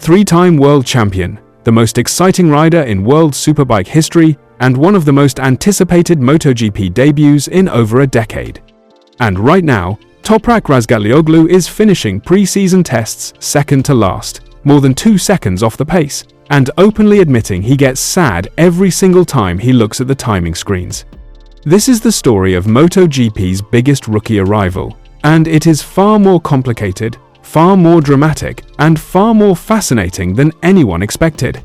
Three-time world champion, the most exciting rider in World Superbike history, and one of the most anticipated MotoGP debuts in over a decade. And right now, Toprak Razgatlioglu is finishing pre-season tests second to last, more than 2 seconds off the pace, and openly admitting he gets sad every single time he looks at the timing screens. This is the story of MotoGP's biggest rookie arrival, and it is far more complicated, far more dramatic, and far more fascinating than anyone expected.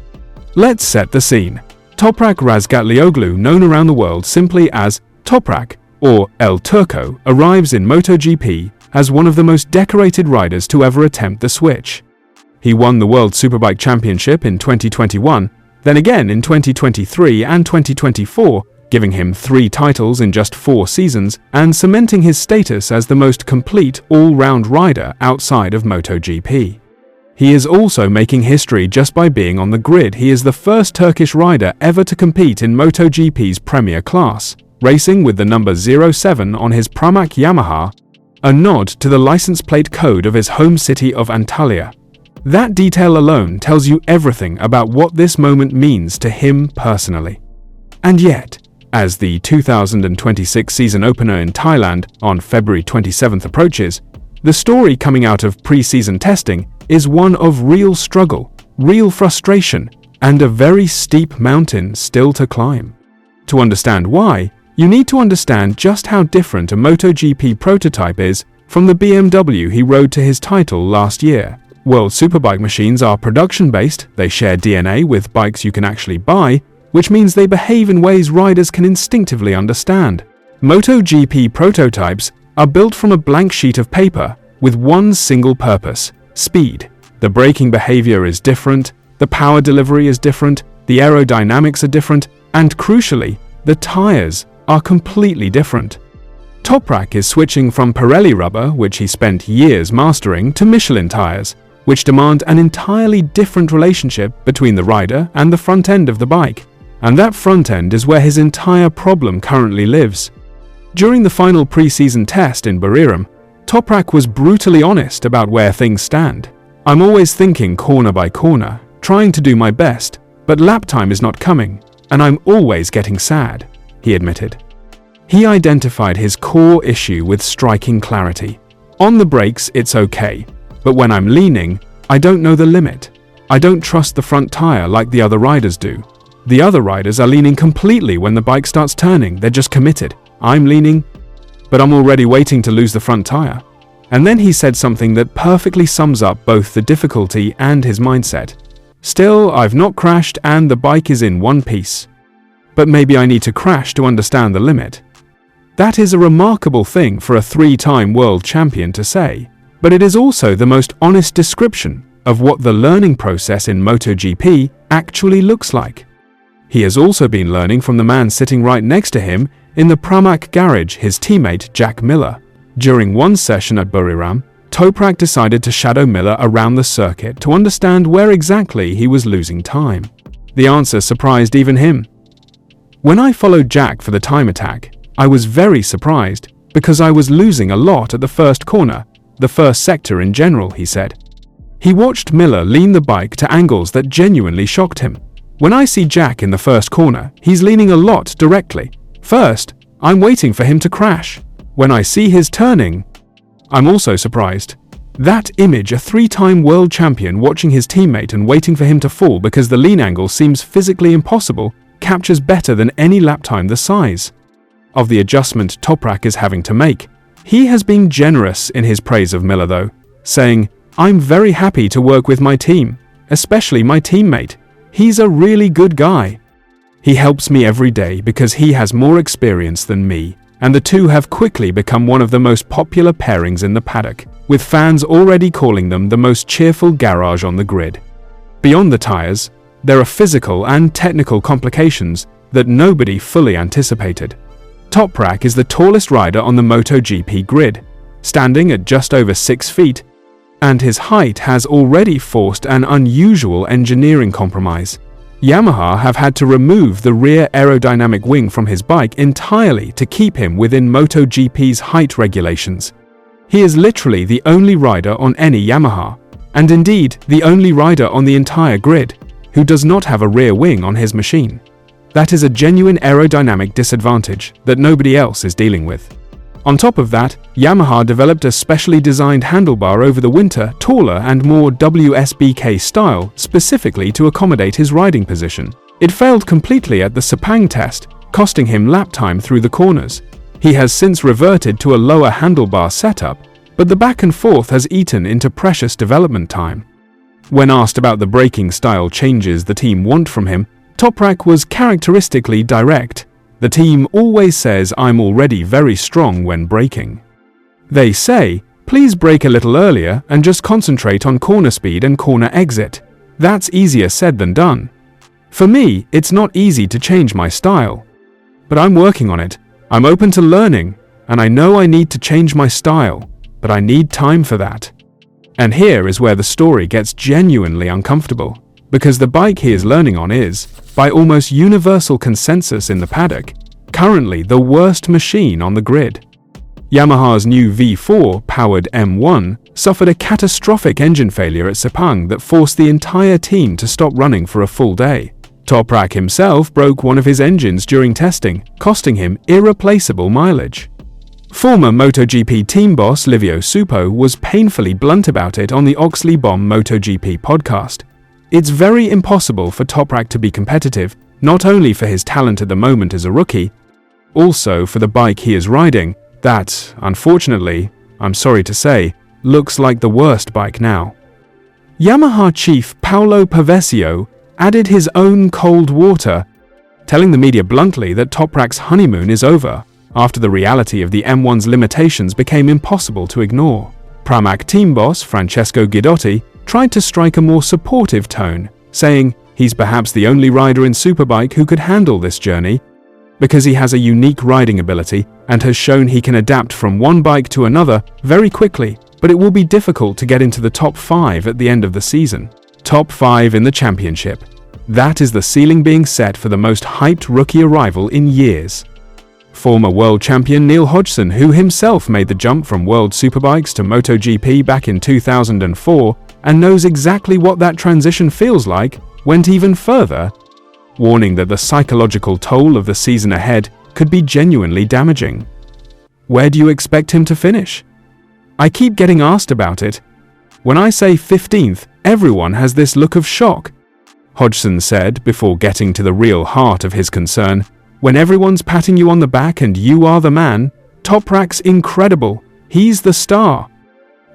Let's set the scene. Toprak Razgatlioglu, known around the world simply as Toprak or El Turco, arrives in MotoGP as one of the most decorated riders to ever attempt the switch. He won the World Superbike Championship in 2021, then again in 2023 and 2024, giving him 3 titles in just 4 seasons and cementing his status as the most complete all-round rider outside of MotoGP. He is also making history just by being on the grid. He is the first Turkish rider ever to compete in MotoGP's Premier class, racing with the number 07 on his Pramac YAMAHA, a nod to the license plate code of his home city of Antalya. That detail alone tells you everything about what this moment means to him personally. And yet, as the 2026 season opener in Thailand on February 27th approaches, the story coming out of pre-season testing is one of real struggle, real frustration, and a very steep mountain still to climb. To understand why, you need to understand just how different a MotoGP prototype is from the BMW he rode to his title last year. World Superbike machines are production-based, they share DNA with bikes you can actually buy, which means they behave in ways riders can instinctively understand. MotoGP prototypes are built from a blank sheet of paper with one single purpose: speed. The braking behavior is different, the power delivery is different, the aerodynamics are different, and crucially, the tires are completely different. Toprak is switching from Pirelli rubber, which he spent years mastering, to Michelin tires, which demand an entirely different relationship between the rider and the front end of the bike. And that front end is where his entire problem currently lives. During the final pre-season test in Buriram, Toprak was brutally honest about where things stand. "I'm always thinking corner by corner, trying to do my best, but lap time is not coming, and I'm always getting sad," he admitted. He identified his core issue with striking clarity. "On the brakes, it's okay, but when I'm leaning, I don't know the limit. I don't trust the front tire like the other riders do. The other riders are leaning completely when the bike starts turning, they're just committed. I'm leaning, but I'm already waiting to lose the front tire." And then he said something that perfectly sums up both the difficulty and his mindset. "Still, I've not crashed and the bike is in one piece. But maybe I need to crash to understand the limit." That is a remarkable thing for a 3-time world champion to say, but it is also the most honest description of what the learning process in MotoGP actually looks like. He has also been learning from the man sitting right next to him in the Pramac garage, his teammate Jack Miller. During one session at Buriram, Toprak decided to shadow Miller around the circuit to understand where exactly he was losing time. The answer surprised even him. "When I followed Jack for the time attack, I was very surprised because I was losing a lot at the first corner, the first sector in general," he said. He watched Miller lean the bike to angles that genuinely shocked him. "When I see Jack in the first corner, he's leaning a lot directly. First, I'm waiting for him to crash. When I see his turning, I'm also surprised." That image, a 3-time world champion watching his teammate and waiting for him to fall because the lean angle seems physically impossible, captures better than any lap time the size of the adjustment Toprak is having to make. He has been generous in his praise of Miller though, saying, "I'm very happy to work with my team, especially my teammate. He's a really good guy. He helps me every day because he has more experience than me," and the two have quickly become one of the most popular pairings in the paddock, with fans already calling them the most cheerful garage on the grid. Beyond the tires, there are physical and technical complications that nobody fully anticipated. Toprak is the tallest rider on the MotoGP grid, standing at just over 6 feet, and his height has already forced an unusual engineering compromise. YAMAHA have had to remove the rear aerodynamic wing from his bike entirely to keep him within MotoGP's height regulations. He is literally the only rider on any YAMAHA, and indeed the only rider on the entire grid who does not have a rear wing on his machine. That is a genuine aerodynamic disadvantage that nobody else is dealing with. On top of that, Yamaha developed a specially designed handlebar over the winter, taller and more WSBK style, specifically to accommodate his riding position. It failed completely at the Sepang test, costing him lap time through the corners. He has since reverted to a lower handlebar setup, but the back and forth has eaten into precious development time. When asked about the braking style changes the team want from him, Toprak was characteristically direct. The team always says I'm already very strong when braking. They say, please brake a little earlier and just concentrate on corner speed and corner exit. That's easier said than done. For me, it's not easy to change my style. But I'm working on it. I'm open to learning, and I know I need to change my style, but I need time for that. And here is where the story gets genuinely uncomfortable, because the bike he is learning on is, by almost universal consensus in the paddock, currently the worst machine on the grid. Yamaha's new V4-powered M1 suffered a catastrophic engine failure at Sepang that forced the entire team to stop running for a full day. Toprak himself broke one of his engines during testing, costing him irreplaceable mileage. Former MotoGP team boss Livio Supo was painfully blunt about it on the Oxley Bomb MotoGP podcast. It's very impossible for Toprak to be competitive, not only for his talent at the moment as a rookie, also for the bike he is riding, that, unfortunately, I'm sorry to say, looks like the worst bike now. Yamaha chief Paolo Pavesio added his own cold water, telling the media bluntly that Toprak's honeymoon is over, after the reality of the M1's limitations became impossible to ignore. Pramac team boss Francesco Guidotti tried to strike a more supportive tone, saying he's perhaps the only rider in Superbike who could handle this journey, because he has a unique riding ability and has shown he can adapt from one bike to another very quickly, but it will be difficult to get into the top 5 at the end of the season. Top 5 in the championship. That is the ceiling being set for the most hyped rookie arrival in years. Former world champion Neil Hodgson, who himself made the jump from World Superbikes to MotoGP back in 2004 and knows exactly what that transition feels like, went even further, warning that the psychological toll of the season ahead could be genuinely damaging. Where do you expect him to finish? I keep getting asked about it. When I say 15th, everyone has this look of shock. Hodgson said before getting to the real heart of his concern, when everyone's patting you on the back and you are the man, Toprak's incredible. He's the star.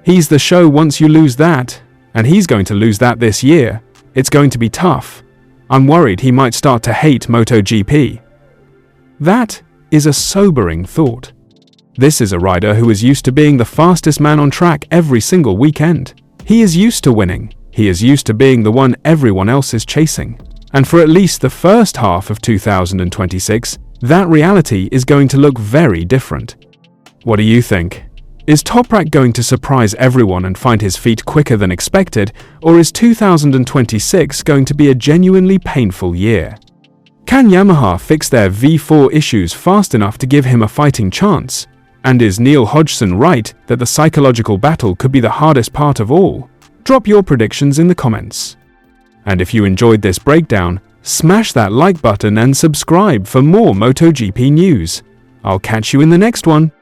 He's the show once you lose that, and he's going to lose that this year. It's going to be tough. I'm worried he might start to hate MotoGP. That is a sobering thought. This is a rider who is used to being the fastest man on track every single weekend. He is used to winning. He is used to being the one everyone else is chasing. And for at least the first half of 2026, that reality is going to look very different. What do you think? Is Toprak going to surprise everyone and find his feet quicker than expected, or is 2026 going to be a genuinely painful year? Can Yamaha fix their V4 issues fast enough to give him a fighting chance? And is Neil Hodgson right that the psychological battle could be the hardest part of all? Drop your predictions in the comments. And if you enjoyed this breakdown, smash that like button and subscribe for more MotoGP news. I'll catch you in the next one.